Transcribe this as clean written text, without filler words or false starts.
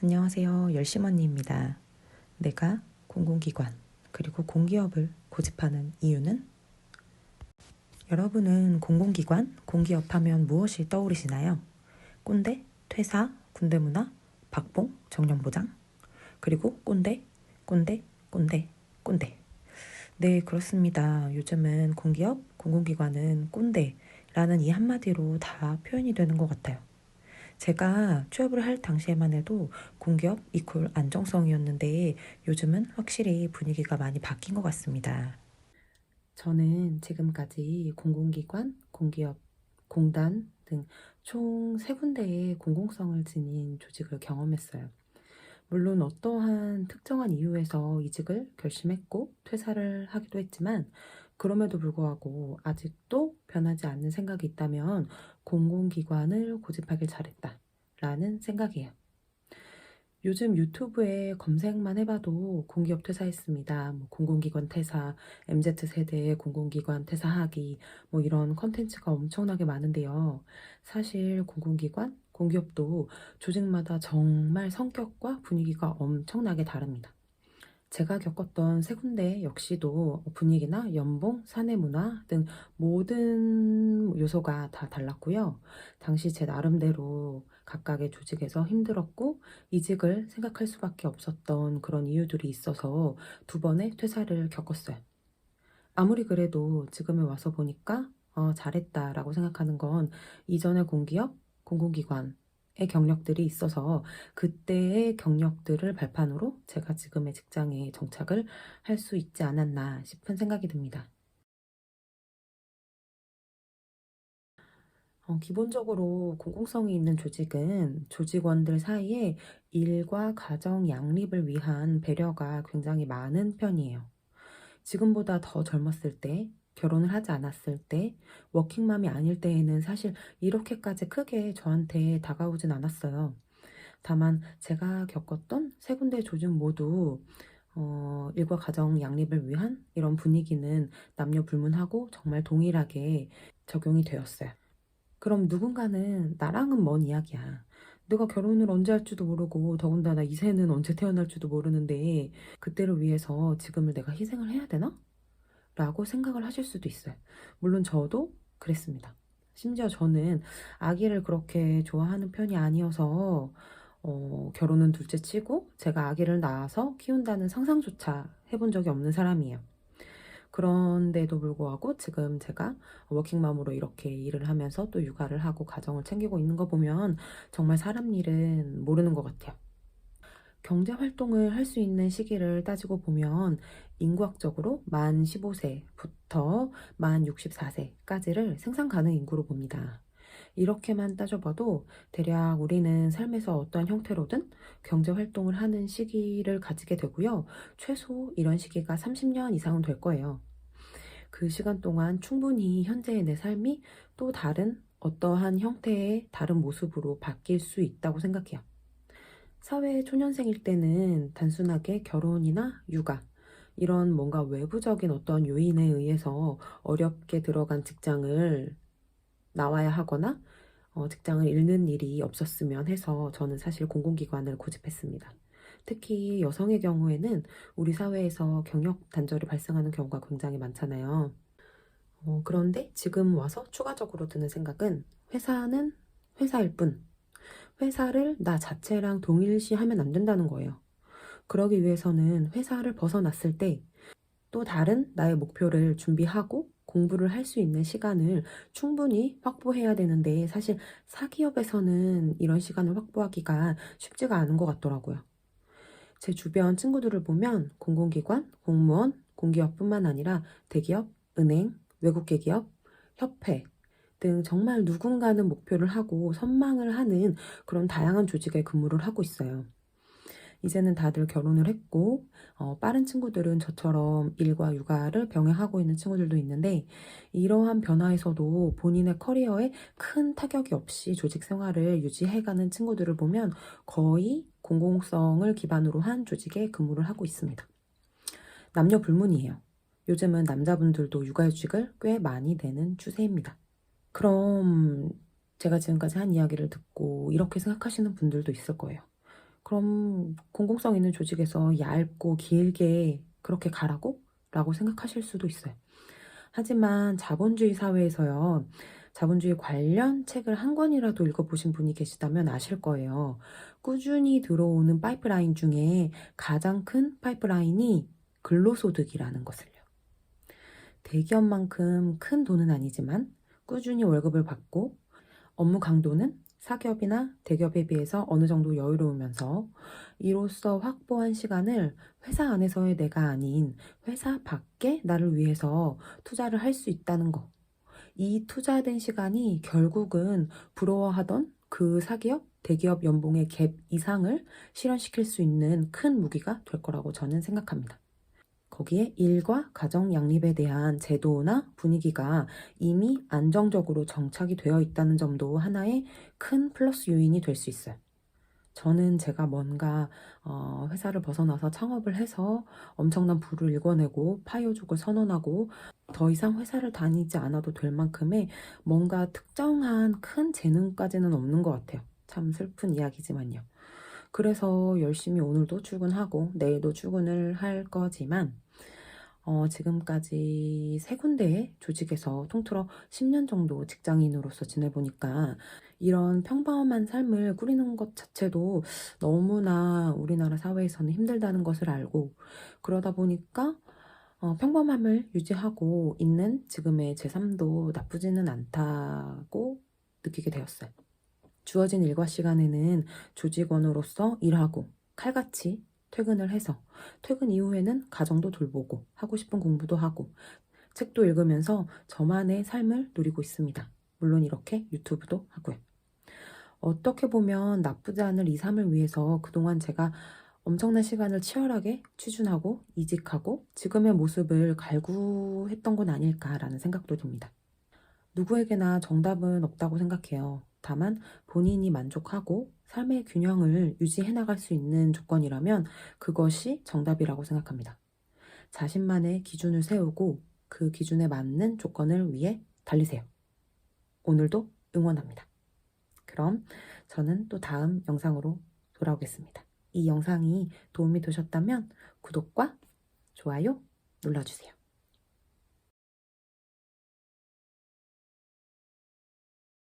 안녕하세요. 열심언니입니다. 내가 공공기관 그리고 공기업을 고집하는 이유는? 여러분은 공공기관, 공기업 하면 무엇이 떠오르시나요? 꼰대, 퇴사, 군대문화, 박봉, 정년보장, 그리고 꼰대, 꼰대, 꼰대, 꼰대. 네, 그렇습니다. 요즘은 공기업, 공공기관은 꼰대라는 이 한마디로 다 표현이 되는 것 같아요. 제가 취업을 할 당시에만 해도 공기업 이퀄 안정성이었는데 요즘은 확실히 분위기가 많이 바뀐 것 같습니다. 저는 지금까지 공공기관, 공기업, 공단 등 총 3군데의 공공성을 지닌 조직을 경험했어요. 물론 어떠한 특정한 이유에서 이직을 결심했고 퇴사를 하기도 했지만 그럼에도 불구하고 아직도 변하지 않는 생각이 있다면 공공기관을 고집하길 잘했다 라는 생각이에요. 요즘 유튜브에 검색만 해봐도 공기업 퇴사했습니다. 뭐 공공기관 퇴사, MZ세대의 공공기관 퇴사하기, 뭐 이런 컨텐츠가 엄청나게 많은데요. 사실 공공기관, 공기업도 조직마다 정말 성격과 분위기가 엄청나게 다릅니다. 제가 겪었던 3군데 역시도 분위기나 연봉, 사내 문화 등 모든 요소가 다 달랐고요. 당시 제 나름대로 각각의 조직에서 힘들었고 이직을 생각할 수밖에 없었던 그런 이유들이 있어서 2번의 퇴사를 겪었어요. 아무리 그래도 지금에 와서 보니까 잘했다라고 생각하는 건 이전의 공기업, 공공기관의 경력들이 있어서 그때의 경력들을 발판으로 제가 지금의 직장에 정착을 할 수 있지 않았나 싶은 생각이 듭니다. 기본적으로 공공성이 있는 조직은 조직원들 사이에 일과 가정 양립을 위한 배려가 굉장히 많은 편이에요. 지금보다 더 젊었을 때, 결혼을 하지 않았을 때, 워킹맘이 아닐 때에는 사실 이렇게까지 크게 저한테 다가오진 않았어요. 다만 제가 겪었던 3군데 조직 모두 일과 가정 양립을 위한 이런 분위기는 남녀 불문하고 정말 동일하게 적용이 되었어요. 그럼 누군가는 나랑은 먼 이야기야. 내가 결혼을 언제 할지도 모르고 더군다나 이 새는 언제 태어날지도 모르는데 그때를 위해서 지금을 내가 희생을 해야 되나? 라고 생각을 하실 수도 있어요. 물론 저도 그랬습니다. 심지어 저는 아기를 그렇게 좋아하는 편이 아니어서 결혼은 둘째 치고 제가 아기를 낳아서 키운다는 상상조차 해본 적이 없는 사람이에요. 그런데도 불구하고 지금 제가 워킹맘으로 이렇게 일을 하면서 또 육아를 하고 가정을 챙기고 있는 거 보면 정말 사람 일은 모르는 것 같아요. 경제 활동을 할 수 있는 시기를 따지고 보면 인구학적으로 만 15세부터 만 64세까지를 생산 가능 인구로 봅니다. 이렇게만 따져봐도 대략 우리는 삶에서 어떠한 형태로든 경제 활동을 하는 시기를 가지게 되고요. 최소 이런 시기가 30년 이상은 될 거예요. 그 시간 동안 충분히 현재의 내 삶이 또 다른 어떠한 형태의 다른 모습으로 바뀔 수 있다고 생각해요. 사회 초년생일 때는 단순하게 결혼이나 육아, 이런 뭔가 외부적인 어떤 요인에 의해서 어렵게 들어간 직장을 나와야 하거나 직장을 잃는 일이 없었으면 해서 저는 사실 공공기관을 고집했습니다. 특히 여성의 경우에는 우리 사회에서 경력 단절이 발생하는 경우가 굉장히 많잖아요. 그런데 지금 와서 추가적으로 드는 생각은 회사는 회사일 뿐, 회사를 나 자체랑 동일시하면 안 된다는 거예요. 그러기 위해서는 회사를 벗어났을 때 또 다른 나의 목표를 준비하고 공부를 할 수 있는 시간을 충분히 확보해야 되는데 사실 사기업에서는 이런 시간을 확보하기가 쉽지가 않은 것 같더라고요. 제 주변 친구들을 보면 공공기관, 공무원, 공기업뿐만 아니라 대기업, 은행, 외국계 기업, 협회 등 정말 누군가는 목표를 하고 선망을 하는 그런 다양한 조직에 근무를 하고 있어요. 이제는 다들 결혼을 했고 빠른 친구들은 저처럼 일과 육아를 병행하고 있는 친구들도 있는데 이러한 변화에서도 본인의 커리어에 큰 타격이 없이 조직 생활을 유지해가는 친구들을 보면 거의 공공성을 기반으로 한 조직에 근무를 하고 있습니다. 남녀 불문이에요. 요즘은 남자분들도 육아휴직을 꽤 많이 내는 추세입니다. 그럼 제가 지금까지 한 이야기를 듣고 이렇게 생각하시는 분들도 있을 거예요. 그럼 공공성 있는 조직에서 얇고 길게 그렇게 가라고? 라고 생각하실 수도 있어요. 하지만 자본주의 사회에서요, 자본주의 관련 책을 한 권이라도 읽어보신 분이 계시다면 아실 거예요. 꾸준히 들어오는 파이프라인 중에 가장 큰 파이프라인이 근로소득이라는 것을요. 대기업만큼 큰 돈은 아니지만 꾸준히 월급을 받고 업무 강도는 사기업이나 대기업에 비해서 어느 정도 여유로우면서 이로써 확보한 시간을 회사 안에서의 내가 아닌 회사 밖에 나를 위해서 투자를 할 수 있다는 거. 이 투자된 시간이 결국은 부러워하던 그 사기업, 대기업 연봉의 갭 이상을 실현시킬 수 있는 큰 무기가 될 거라고 저는 생각합니다. 거기에 일과 가정 양립에 대한 제도나 분위기가 이미 안정적으로 정착이 되어 있다는 점도 하나의 큰 플러스 요인이 될 수 있어요. 저는 제가 뭔가 회사를 벗어나서 창업을 해서 엄청난 부를 일궈내고 파이어족을 선언하고 더 이상 회사를 다니지 않아도 될 만큼의 뭔가 특정한 큰 재능까지는 없는 것 같아요. 참 슬픈 이야기지만요. 그래서 열심히 오늘도 출근하고 내일도 출근을 할 거지만 지금까지 세 군데의 조직에서 통틀어 10년 정도 직장인으로서 지내보니까 이런 평범한 삶을 꾸리는 것 자체도 너무나 우리나라 사회에서는 힘들다는 것을 알고, 그러다 보니까 평범함을 유지하고 있는 지금의 제 삶도 나쁘지는 않다고 느끼게 되었어요. 주어진 일과 시간에는 조직원으로서 일하고 칼같이 퇴근을 해서 퇴근 이후에는 가정도 돌보고 하고 싶은 공부도 하고 책도 읽으면서 저만의 삶을 누리고 있습니다. 물론 이렇게 유튜브도 하고요. 어떻게 보면 나쁘지 않을 이 삶을 위해서 그동안 제가 엄청난 시간을 치열하게 취준하고 이직하고 지금의 모습을 갈구했던 건 아닐까라는 생각도 듭니다. 누구에게나 정답은 없다고 생각해요. 다만 본인이 만족하고 삶의 균형을 유지해 나갈 수 있는 조건이라면 그것이 정답이라고 생각합니다. 자신만의 기준을 세우고 그 기준에 맞는 조건을 위해 달리세요. 오늘도 응원합니다. 그럼 저는 또 다음 영상으로 돌아오겠습니다. 이 영상이 도움이 되셨다면 구독과 좋아요 눌러주세요.